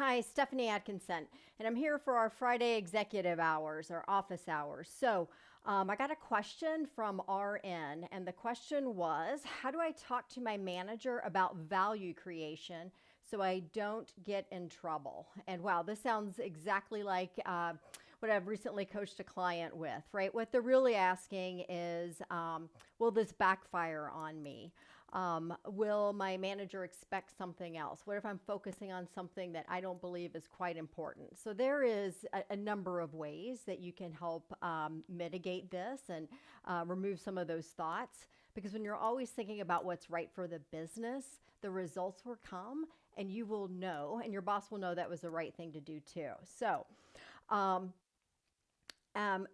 Hi, Stephanie Atkinson, and I'm here for our Friday executive hours or office hours. I got a question from RN, and the question was, how do I talk to my manager about value creation so I don't get in trouble? And wow, this sounds exactly like what I've recently coached a client with, right? What they're really asking is, will this backfire on me? Will my manager expect something else? What if I'm focusing on something that I don't believe is quite important? So there is a number of ways that you can help mitigate this and remove some of those thoughts. Because when you're always thinking about what's right for the business, the results will come and you will know, and your boss will know that was the right thing to do too. Um,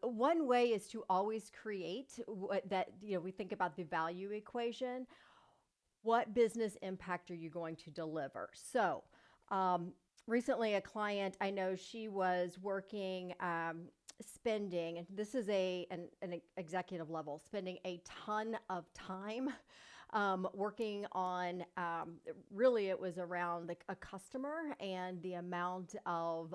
One way is to always create what that, we think about the value equation. What business impact are you going to deliver? Um, Recently, a client I know, she was working, spending, and this is an executive level, spending a ton of time working on, really, it was around a customer and the amount of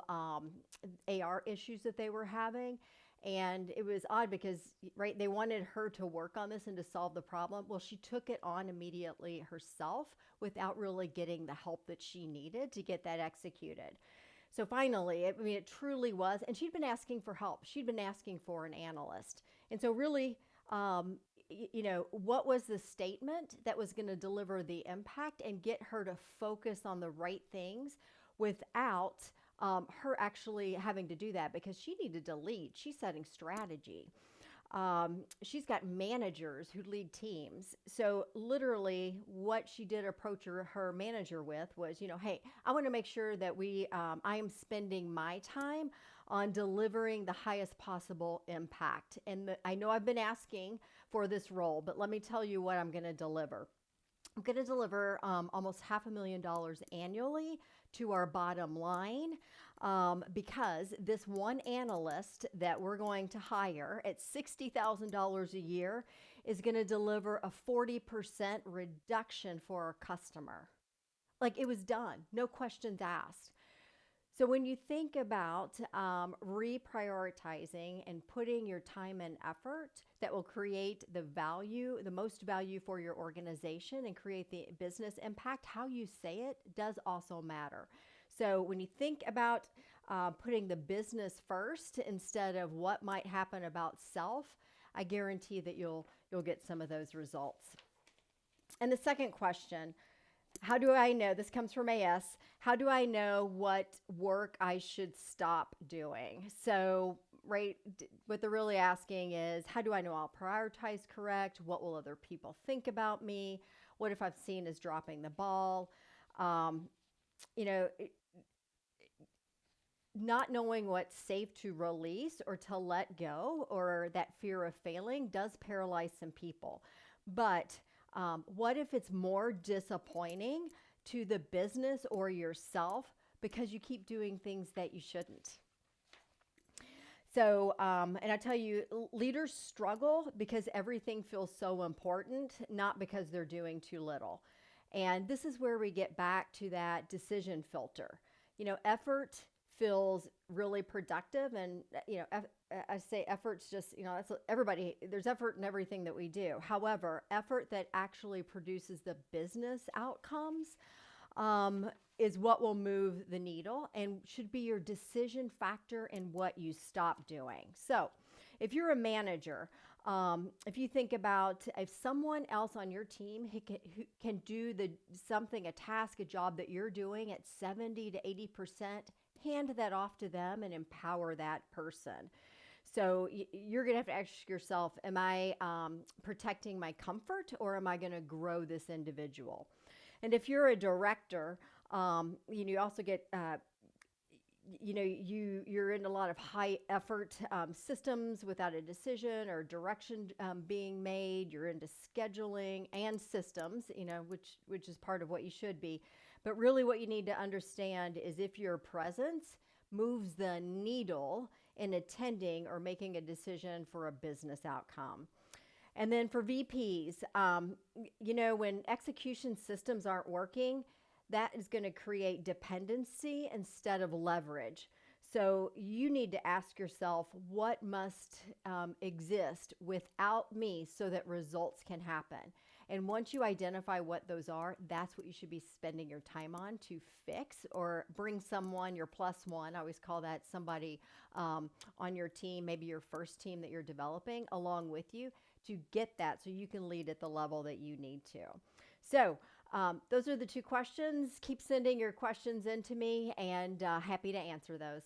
AR issues that they were having. And it was odd because, right, they wanted her to work on this and to solve the problem. Well, she took it on immediately herself without really getting the help that she needed to get that executed. So finally, it truly was, and she'd been asking for help. She'd been asking for an analyst. And so really, what was the statement that was going to deliver the impact and get her to focus on the right things without her actually having to do that, because she needed to lead. She's setting strategy. She's got managers who lead teams. So literally what she did approach her manager with was, hey, I want to make sure that I am spending my time on delivering the highest possible impact. And I know I've been asking for this role, but let me tell you what I'm going to deliver. I'm going to deliver almost $500,000 annually to our bottom line, because this one analyst that we're going to hire at $60,000 a year is going to deliver a 40% reduction for our customer. Like, it was done, no questions asked. So when you think about reprioritizing and putting your time and effort that will create the most value for your organization and create the business impact, how you say it does also matter. So when you think about putting the business first instead of what might happen about self, I guarantee that you'll get some of those results. And the second question, how do I know? This comes from AS. How do I know what work I should stop doing? So, right, what they're really asking is, how do I know I'll prioritize correct? What will other people think about me? What if I've seen as dropping the ball? Um, you know, Not knowing what's safe to release or to let go, or that fear of failing, does paralyze some people. But what if it's more disappointing to the business or yourself because you keep doing things that you shouldn't? And I tell you, leaders struggle because everything feels so important, not because they're doing too little. And this is where we get back to that decision filter. Effort feels really productive, and I say effort's just, that's everybody. There's effort in everything that we do. However, effort that actually produces the business outcomes is what will move the needle and should be your decision factor in what you stop doing. So if you're a manager, if you think about, if someone else on your team who can do a task, a job that you're doing at 70 to 80%, hand that off to them and empower that person. So you're going to have to ask yourself, am I protecting my comfort, or am I going to grow this individual? And if you're a director, you also get, you're in a lot of high effort systems without a decision or direction being made. You're into scheduling and systems, which is part of what you should be. But really what you need to understand is if your presence moves the needle in attending or making a decision for a business outcome. And then for VPs, when execution systems aren't working, that is going to create dependency instead of leverage. So you need to ask yourself, what must exist without me so that results can happen? And once you identify what those are, that's what you should be spending your time on to fix, or bring someone, your plus one. I always call that somebody on your team, maybe your first team that you're developing, along with you to get that so you can lead at the level that you need to. So those are the two questions. Keep sending your questions in to me, and happy to answer those.